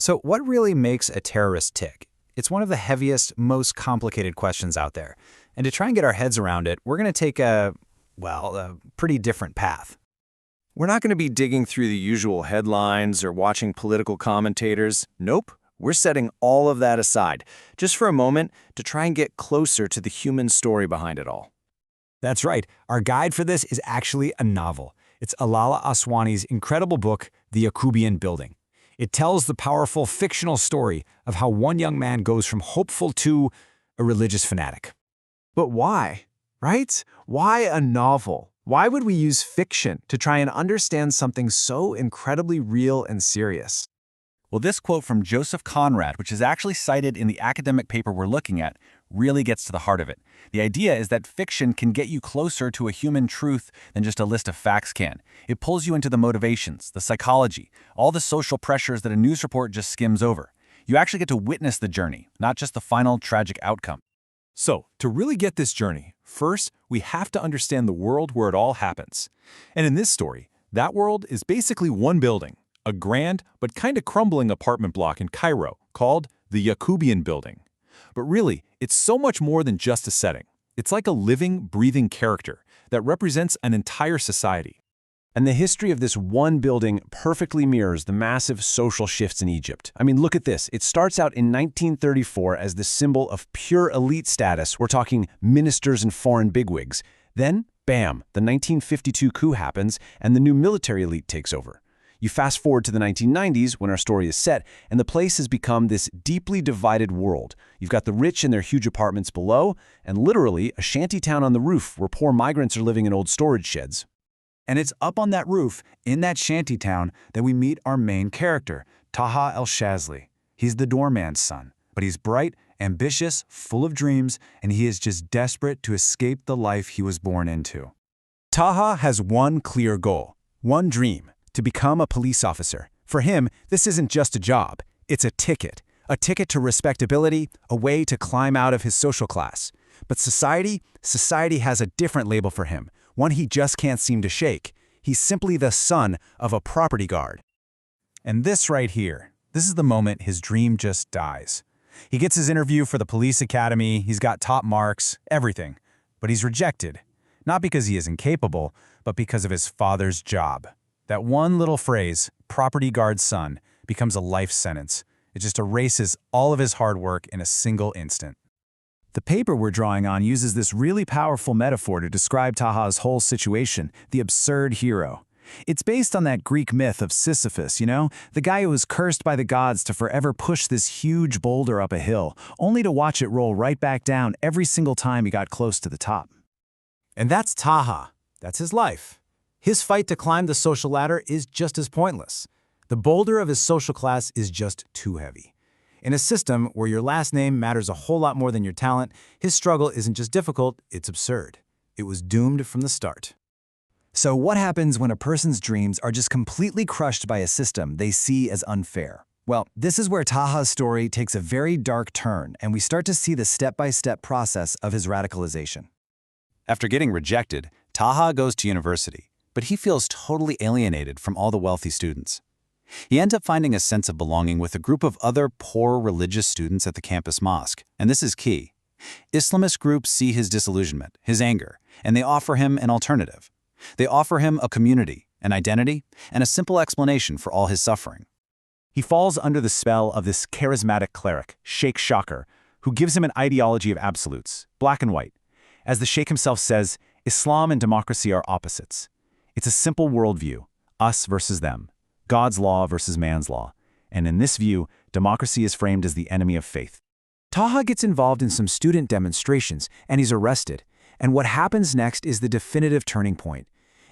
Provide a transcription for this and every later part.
So what really makes a terrorist tick? It's one of the heaviest, most complicated questions out there. And to try and get our heads around it, we're going to take a pretty different path. We're not going to be digging through the usual headlines or watching political commentators. Nope. We're setting all of that aside, just for a moment, to try and get closer to the human story behind it all. That's right. Our guide for this is actually a novel. It's Alaa Aswany's incredible book, The Yacoubian Building. It tells the powerful fictional story of how one young man goes from hopeful to a religious fanatic. But why? Right? Why a novel? Why would we use fiction to try and understand something so incredibly real and serious? Well, this quote from Joseph Conrad, which is actually cited in the academic paper we're looking at, really gets to the heart of it. The idea is that fiction can get you closer to a human truth than just a list of facts can. It pulls you into the motivations, the psychology, all the social pressures that a news report just skims over. You actually get to witness the journey, not just the final tragic outcome. So, to really get this journey, first, we have to understand the world where it all happens. And in this story, that world is basically one building, a grand but kind of crumbling apartment block in Cairo called the Yacoubian Building. But really, it's so much more than just a setting. It's like a living, breathing character that represents an entire society. And the history of this one building perfectly mirrors the massive social shifts in Egypt. I mean, look at this. It starts out in 1934 as the symbol of pure elite status. We're talking ministers and foreign bigwigs. Then, bam, the 1952 coup happens and the new military elite takes over. You fast forward to the 1990s when our story is set, and the place has become this deeply divided world. You've got the rich in their huge apartments below, and literally a shanty town on the roof where poor migrants are living in old storage sheds. And it's up on that roof, in that shanty town, that we meet our main character, Taha El-Shazly. He's the doorman's son, but he's bright, ambitious, full of dreams, and he is just desperate to escape the life he was born into. Taha has one clear goal, one dream: to become a police officer. For him, this isn't just a job, it's a ticket to respectability, a way to climb out of his social class. But society has a different label for him, one he just can't seem to shake. He's simply the son of a property guard. And this right here, this is the moment his dream just dies. He gets his interview for the police academy, he's got top marks, everything. But he's rejected, not because he is incapable, but because of his father's job. That one little phrase, property guard son, becomes a life sentence. It just erases all of his hard work in a single instant. The paper we're drawing on uses this really powerful metaphor to describe Taha's whole situation, the absurd hero. It's based on that Greek myth of Sisyphus, the guy who was cursed by the gods to forever push this huge boulder up a hill, only to watch it roll right back down every single time he got close to the top. And that's Taha. That's his life. His fight to climb the social ladder is just as pointless. The boulder of his social class is just too heavy. In a system where your last name matters a whole lot more than your talent, his struggle isn't just difficult, it's absurd. It was doomed from the start. So what happens when a person's dreams are just completely crushed by a system they see as unfair? Well, this is where Taha's story takes a very dark turn, and we start to see the step-by-step process of his radicalization. After getting rejected, Taha goes to university, but he feels totally alienated from all the wealthy students. He ends up finding a sense of belonging with a group of other poor religious students at the campus mosque, and this is key. Islamist groups see his disillusionment, his anger, and they offer him an alternative. They offer him a community, an identity, and a simple explanation for all his suffering. He falls under the spell of this charismatic cleric, Sheikh Shakir, who gives him an ideology of absolutes, black and white. As the Sheikh himself says, Islam and democracy are opposites. It's a simple worldview, us versus them, God's law versus man's law. And in this view, democracy is framed as the enemy of faith. Taha gets involved in some student demonstrations, and he's arrested. And what happens next is the definitive turning point.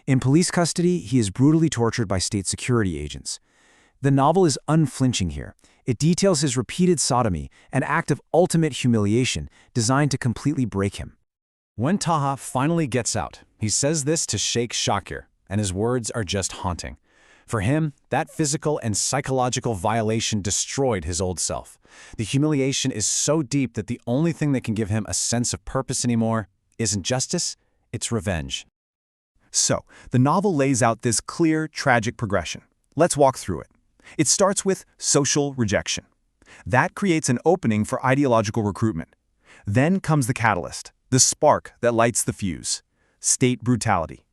In police custody, he is brutally tortured by state security agents. The novel is unflinching here. It details his repeated sodomy, an act of ultimate humiliation designed to completely break him. When Taha finally gets out, he says this to Sheikh Shakir, and his words are just haunting. For him, that physical and psychological violation destroyed his old self. The humiliation is so deep that the only thing that can give him a sense of purpose anymore isn't justice, it's revenge. So, the novel lays out this clear, tragic progression. Let's walk through it. It starts with social rejection. That creates an opening for ideological recruitment. Then comes the catalyst, the spark that lights the fuse: state brutality.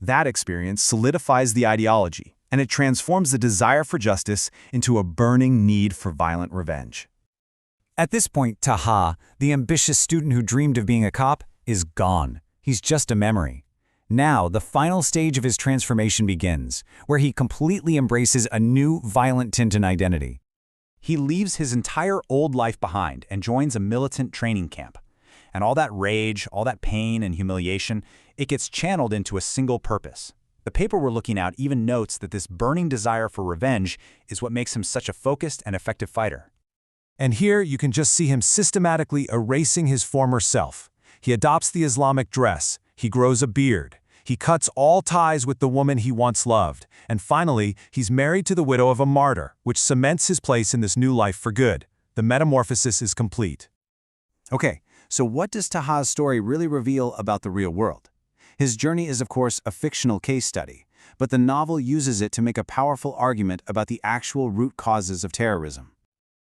That experience solidifies the ideology, and it transforms the desire for justice into a burning need for violent revenge. At this point, Taha, the ambitious student who dreamed of being a cop, is gone. He's just a memory. Now, the final stage of his transformation begins, where he completely embraces a new, violent Tintin identity. He leaves his entire old life behind and joins a militant training camp. And all that rage, all that pain and humiliation, it gets channeled into a single purpose. The paper we're looking at even notes that this burning desire for revenge is what makes him such a focused and effective fighter. And here you can just see him systematically erasing his former self. He adopts the Islamic dress, he grows a beard, he cuts all ties with the woman he once loved, and finally, he's married to the widow of a martyr, which cements his place in this new life for good. The metamorphosis is complete. Okay, so what does Taha's story really reveal about the real world? His journey is, of course, a fictional case study, but the novel uses it to make a powerful argument about the actual root causes of terrorism.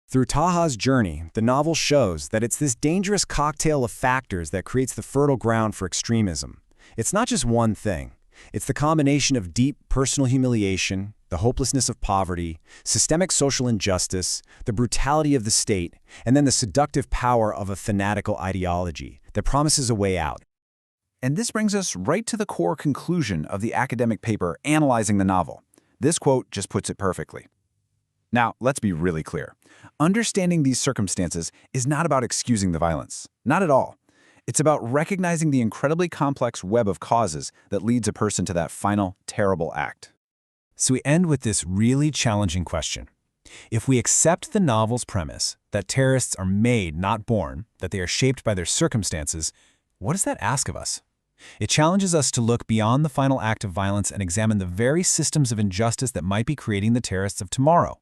Through Taha's journey, the novel shows that it's this dangerous cocktail of factors that creates the fertile ground for extremism. It's not just one thing. It's the combination of deep personal humiliation, the hopelessness of poverty, systemic social injustice, the brutality of the state, and then the seductive power of a fanatical ideology that promises a way out. And this brings us right to the core conclusion of the academic paper analyzing the novel. This quote just puts it perfectly. Now, let's be really clear. Understanding these circumstances is not about excusing the violence. Not at all. It's about recognizing the incredibly complex web of causes that leads a person to that final, terrible act. So we end with this really challenging question. If we accept the novel's premise that terrorists are made, not born, that they are shaped by their circumstances, what does that ask of us? It challenges us to look beyond the final act of violence and examine the very systems of injustice that might be creating the terrorists of tomorrow.